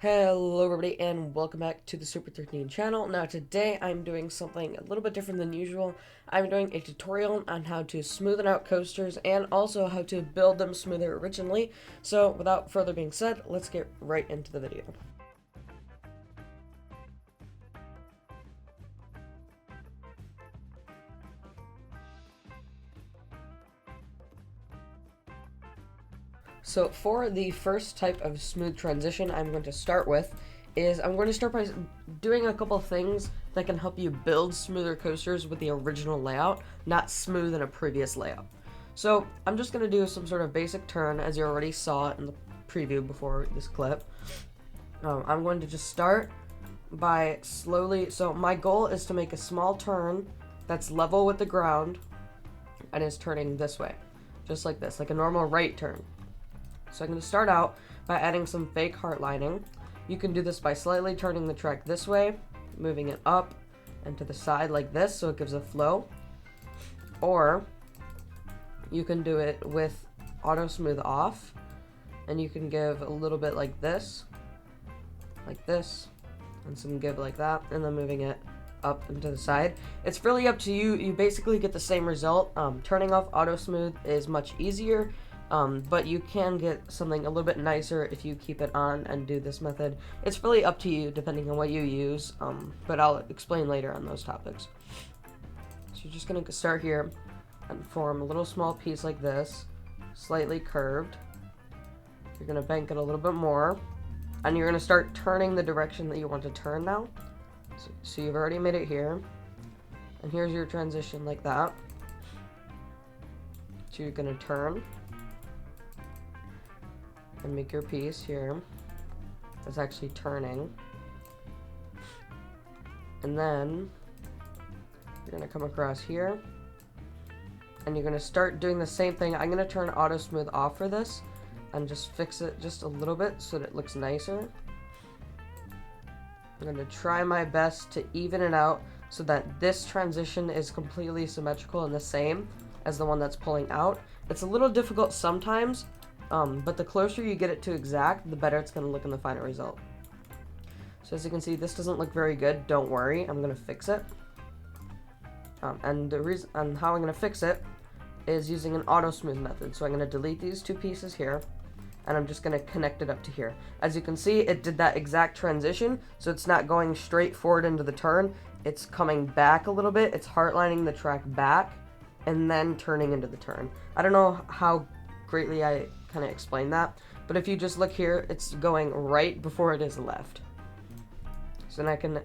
Hello everybody and welcome back to the Super 13 channel. Now today I'm doing something a little bit different than usual. I'm doing a tutorial on how to smoothen out coasters and also how to build them smoother originally. So without further being said, let's get right into the video. So for the first type of smooth transition I'm going to start with is I'm going to start by doing a couple things that can help you build smoother coasters with the original layout, not smooth in a previous layout. So I'm just going to do some sort of basic turn as you already saw in the preview before this clip. I'm going to just start by slowly, so my goal is to make a small turn that's level with the ground and is turning this way, just like this, like a normal right turn. So I'm going to start out by adding some fake heart lining. You can do this by slightly turning the track this way, moving it up and to the side like this so it gives a flow. Or you can do it with auto smooth off, and you can give a little bit like this, and some give like that, and then moving it up and to the side. It's really up to you. You basically get the same result. Turning off auto smooth is much easier. But you can get something a little bit nicer if you keep it on and do this method. It's really up to you depending on what you use, but I'll explain later on those topics. So you're just going to start here and form a little small piece like this, slightly curved. You're going to bank it a little bit more, and you're going to start turning the direction that you want to turn now. So you've already made it here, and here's your transition like that. So you're going to turn and make your piece here that's actually turning, and then you're going to come across here and you're going to start doing the same thing. I'm going to turn auto smooth off for this and just fix it just a little bit so that it looks nicer. I'm going to try my best to even it out so that this transition is completely symmetrical and the same as the one that's pulling out. It's a little difficult sometimes, but the closer you get it to exact, the better it's going to look in the final result. So as you can see, this doesn't look very good. Don't worry, I'm going to fix it. And the reason and how I'm going to fix it is using an auto smooth method. So I'm going to delete these two pieces here, and I'm just going to connect it up to here. As you can see, it did that exact transition, so it's not going straight forward into the turn. It's coming back a little bit. It's heartlining the track back and then turning into the turn. I don't know how greatly I kind of explain that, but if you just look here, it's going right before it is left. So then I can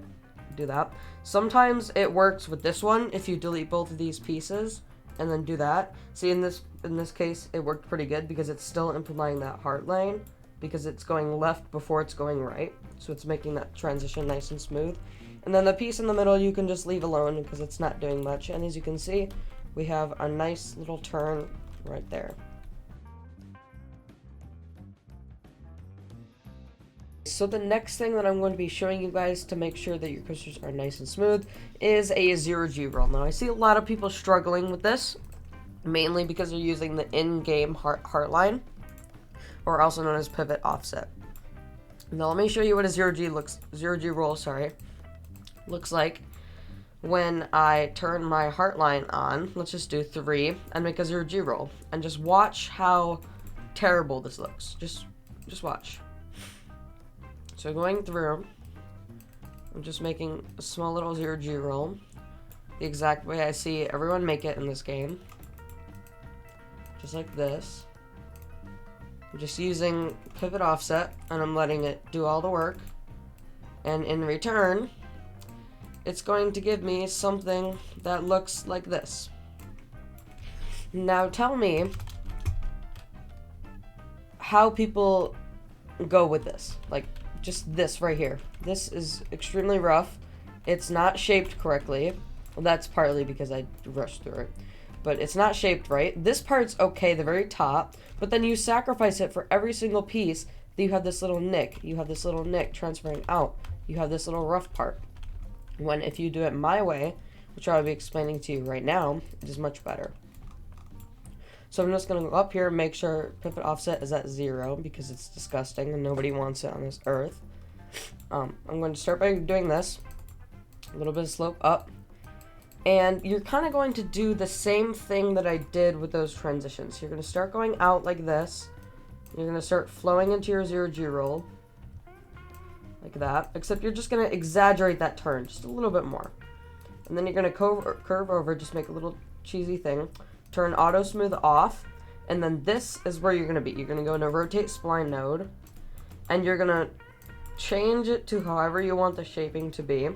do that. Sometimes it works with this one if you delete both of these pieces and then do that. See, in this case it worked pretty good because it's still implementing that heart line because it's going left before it's going right, so it's making that transition nice and smooth. And then the piece in the middle you can just leave alone because it's not doing much, and as you can see, we have a nice little turn right there. So the next thing that I'm going to be showing you guys to make sure that your coasters are nice and smooth is a 0G roll. Now I see a lot of people struggling with this, mainly because they're using the in-game heart line, or also known as pivot offset. Now let me show you what a 0G roll, looks like when I turn my heart line on. Let's just do 3 and make a 0G roll, and just watch how terrible this looks. Just watch. So going through, I'm just making a small little 0G roll, the exact way I see everyone make it in this game. Just like this. I'm just using pivot offset, and I'm letting it do all the work. And in return, it's going to give me something that looks like this. Now tell me how people go with this. Like, just this right here. This is extremely rough. It's not shaped correctly. Well, that's partly because I rushed through it. But it's not shaped right. This part's okay, the very top. But then you sacrifice it for every single piece. You have this little nick. You have this little nick transferring out. You have this little rough part. When if you do it my way, which I'll be explaining to you right now, it is much better. So I'm just going to go up here and make sure pivot offset is at 0 because it's disgusting and nobody wants it on this earth. I'm going to start by doing this. A little bit of slope up. And you're kind of going to do the same thing that I did with those transitions. You're going to start going out like this. You're going to start flowing into your 0G roll. Like that. Except you're just going to exaggerate that turn just a little bit more. And then you're going to curve over, just make a little cheesy thing. Turn auto smooth off. And then this is where you're going to be. You're going to go into rotate spline node. And you're going to change it to however you want the shaping to be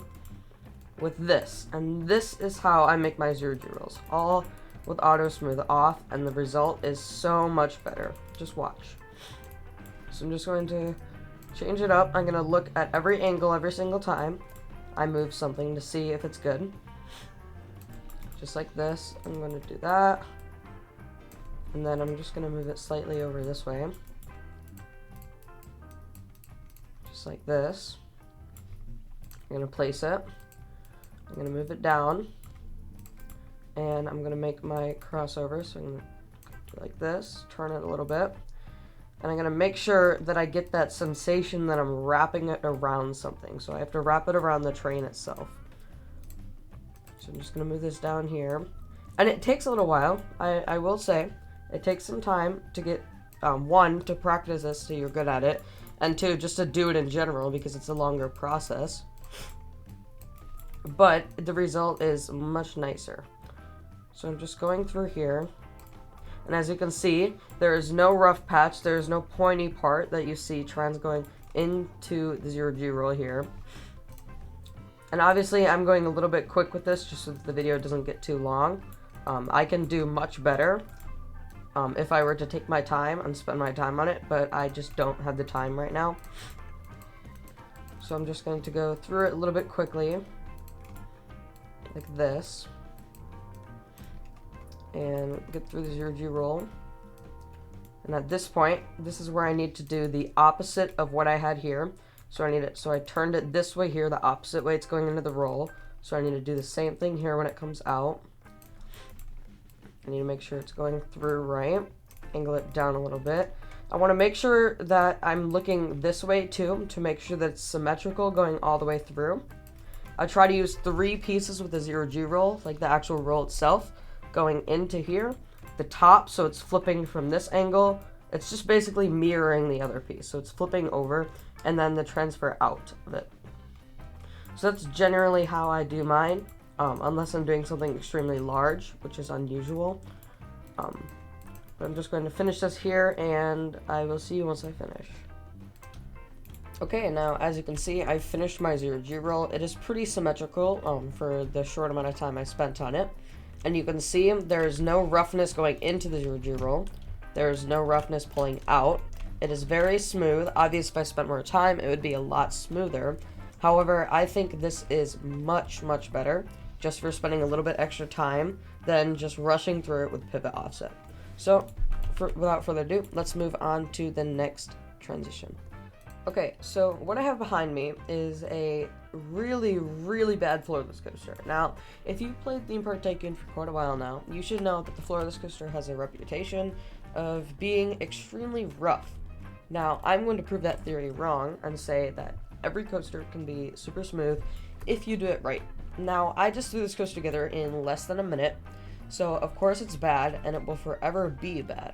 with this. And this is how I make my 0G rolls. All with auto smooth off. And the result is so much better. Just watch. So I'm just going to change it up. I'm going to look at every angle every single time I move something to see if it's good. Just like this. I'm going to do that. And then I'm just going to move it slightly over this way. Just like this. I'm going to place it. I'm going to move it down. And I'm going to make my crossover. So I'm going to do like this. Turn it a little bit. And I'm going to make sure that I get that sensation that I'm wrapping it around something. So I have to wrap it around the train itself. So I'm just going to move this down here. And it takes a little while, I will say. It takes some time to get, one, to practice this so you're good at it. And two, just to do it in general because it's a longer process. But the result is much nicer. So I'm just going through here. And as you can see, there is no rough patch, there is no pointy part that you see trans going into the 0G roll here. And obviously I'm going a little bit quick with this just so that the video doesn't get too long. I can do much better if I were to take my time and spend my time on it, but I just don't have the time right now. So I'm just going to go through it a little bit quickly, like this. And get through the 0G roll. And at this point, this is where I need to do the opposite of what I had here. So I turned it this way here, the opposite way it's going into the roll. So I need to do the same thing here when it comes out. I need to make sure it's going through right. Angle it down a little bit. I want to make sure that I'm looking this way too, to make sure that it's symmetrical going all the way through. I try to use 3 pieces with the 0G roll, like the actual roll itself, going into here, the top, so it's flipping from this angle. It's just basically mirroring the other piece, so it's flipping over, and then the transfer out of it. So that's generally how I do mine, unless I'm doing something extremely large, which is unusual. But I'm just going to finish this here, and I will see you once I finish. Okay, now as you can see, I've finished my 0G roll. It is pretty symmetrical for the short amount of time I spent on it. And you can see there is no roughness going into the 0G roll. There is no roughness pulling out. It is very smooth. Obviously, if I spent more time, it would be a lot smoother. However, I think this is much, much better just for spending a little bit extra time than just rushing through it with pivot offset. So, without further ado, let's move on to the next transition. Okay, so what I have behind me is a really, really bad floorless coaster. Now, if you've played Theme Park Tycoon for quite a while now, you should know that the floorless coaster has a reputation of being extremely rough. Now, I'm going to prove that theory wrong and say that every coaster can be super smooth if you do it right. Now, I just threw this coaster together in less than a minute, so of course it's bad, and it will forever be bad.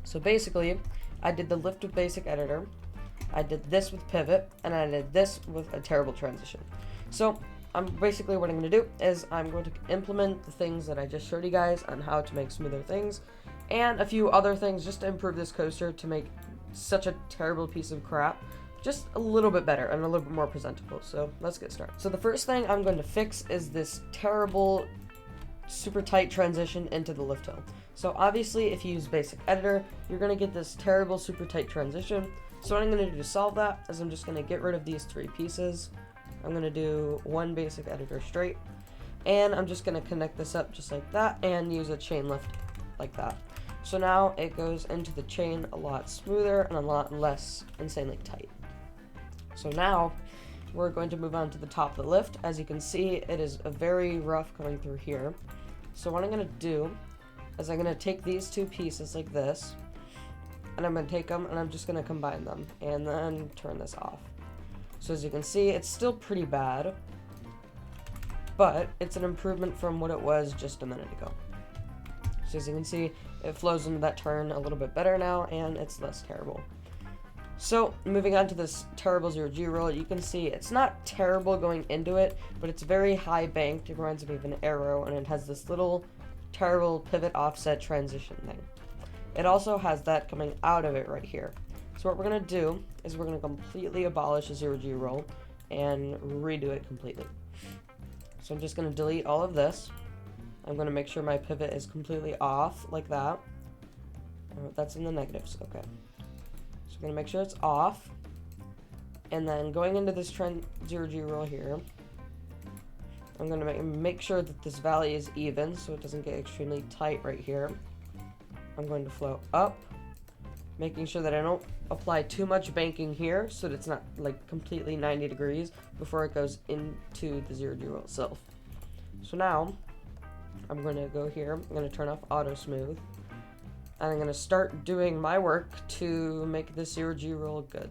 So basically, I did the lift with basic editor, I did this with pivot, and I did this with a terrible transition. So, basically what I'm going to do is I'm going to implement the things that I just showed you guys on how to make smoother things, and a few other things just to improve this coaster to make such a terrible piece of crap just a little bit better and a little bit more presentable. So, let's get started. So the first thing I'm going to fix is this terrible, super tight transition into the lift hill. So obviously, if you use basic editor, you're going to get this terrible, super tight transition. So what I'm going to do to solve that is I'm just going to get rid of these 3 pieces. I'm going to do 1 basic editor straight. And I'm just going to connect this up just like that and use a chain lift like that. So now it goes into the chain a lot smoother and a lot less insanely tight. So now we're going to move on to the top of the lift. As you can see, it is a very rough coming through here. So what I'm going to do is I'm going to take these 2 pieces like this, and I'm going to take them and I'm just going to combine them and then turn this off. So as you can see, it's still pretty bad, but it's an improvement from what it was just a minute ago. So as you can see, it flows into that turn a little bit better now, and it's less terrible. So, moving on to this terrible 0G roll, you can see it's not terrible going into it, but it's very high banked. It reminds me of an arrow, and it has this little terrible pivot offset transition thing. It also has that coming out of it right here. So what we're going to do is we're going to completely abolish the 0G roll and redo it completely. So I'm just going to delete all of this. I'm going to make sure my pivot is completely off, like that. That's in the negatives, okay. So I'm going to make sure it's off. And then going into this trend 0G roll here, I'm going to make sure that this valley is even so it doesn't get extremely tight right here. I'm going to flow up, making sure that I don't apply too much banking here so that it's not like completely 90 degrees before it goes into the 0G roll itself. So now I'm going to go here, I'm going to turn off auto smooth, and I'm going to start doing my work to make this 0G roll good.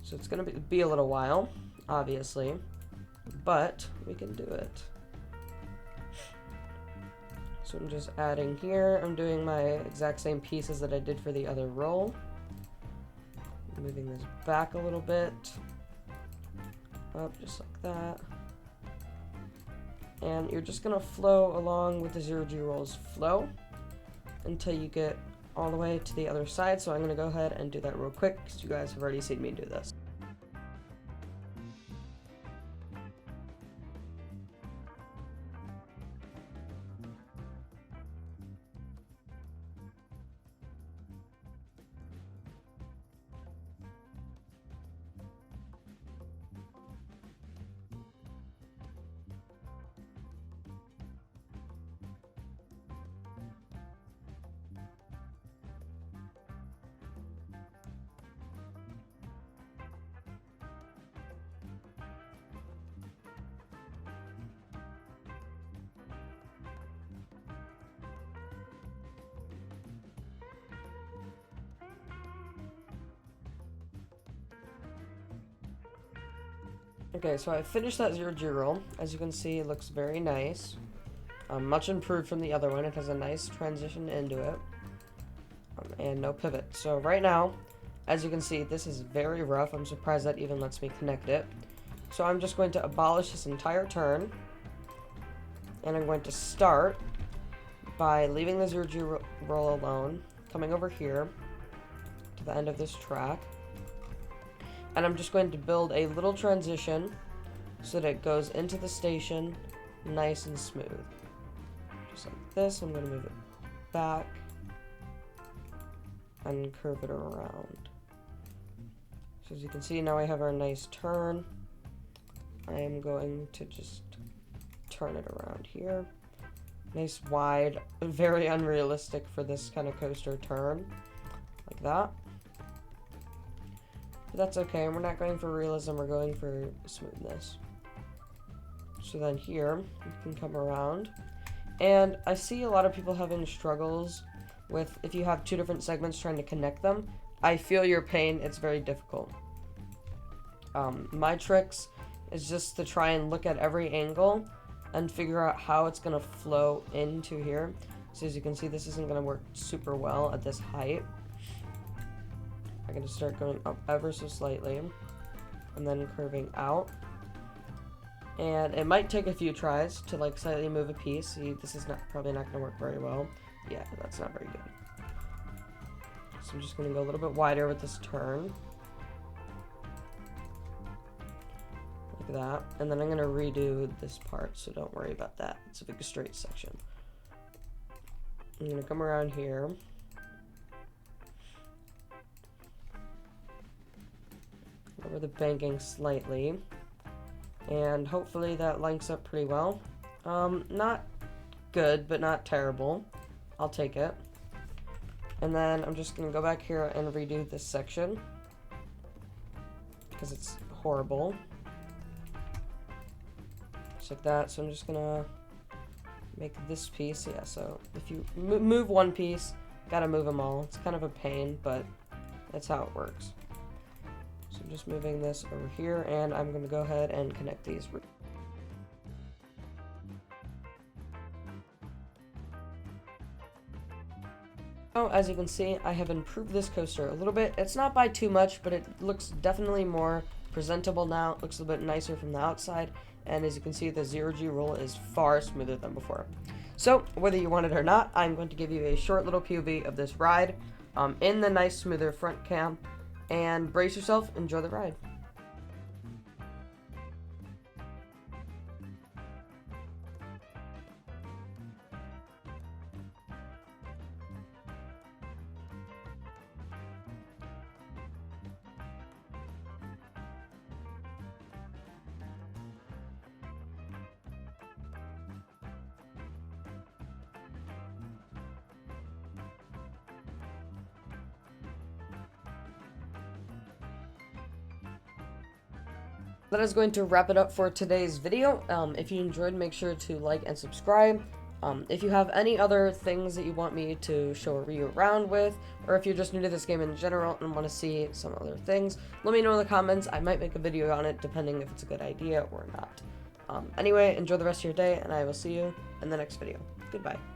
So it's going to be a little while, obviously, but we can do it. So I'm just adding here, I'm doing my exact same pieces that I did for the other roll. Moving this back a little bit, up just like that. And you're just going to flow along with the 0G roll's flow until you get all the way to the other side. So I'm going to go ahead and do that real quick because you guys have already seen me do this. Okay, so I finished that 0G roll. As you can see, it looks very nice. Much improved from the other one. It has a nice transition into it. And no pivot. So right now, as you can see, this is very rough. I'm surprised that even lets me connect it. So I'm just going to abolish this entire turn. And I'm going to start by leaving the 0G roll alone, coming over here to the end of this track. And I'm just going to build a little transition so that it goes into the station nice and smooth. Just like this. I'm going to move it back and curve it around. So as you can see, now I have our nice turn. I am going to just turn it around here. Nice wide, very unrealistic for this kind of coaster turn. Like that. But that's okay, we're not going for realism, we're going for smoothness. So then here, you can come around. And I see a lot of people having struggles with, if you have two different segments trying to connect them. I feel your pain, it's very difficult. My tricks is just to try and look at every angle and figure out how it's going to flow into here. So as you can see, this isn't going to work super well at this height. I'm going to start going up ever so slightly and then curving out. And it might take a few tries to like slightly move a piece. See, this is probably not going to work very well. Yeah, that's not very good. So I'm just going to go a little bit wider with this turn. Like that. And then I'm going to redo this part, so don't worry about that. It's a big straight section. I'm going to come around here. Over the banking slightly, and hopefully that links up pretty well. Not good, but not terrible. I'll take it. And then I'm just gonna go back here and redo this section because it's horrible. Just like that. So I'm just gonna make this piece. Yeah, so if you move one piece, gotta move them all. It's kind of a pain, but that's how it works. So I'm just moving this over here, and I'm going to go ahead and connect these. Now, as you can see, I have improved this coaster a little bit. It's not by too much, but it looks definitely more presentable now. It looks a little bit nicer from the outside, and as you can see, the zero-G roll is far smoother than before. So, whether you want it or not, I'm going to give you a short little POV of this ride in the nice, smoother front cam, and brace yourself, enjoy the ride. That is going to wrap it up for today's video. If you enjoyed, make sure to like and subscribe. If you have any other things that you want me to show you around with, or if you're just new to this game in general and want to see some other things, let me know in the comments. I might make a video on it depending if it's a good idea or not. Anyway, enjoy the rest of your day, and I will see you in the next video. Goodbye.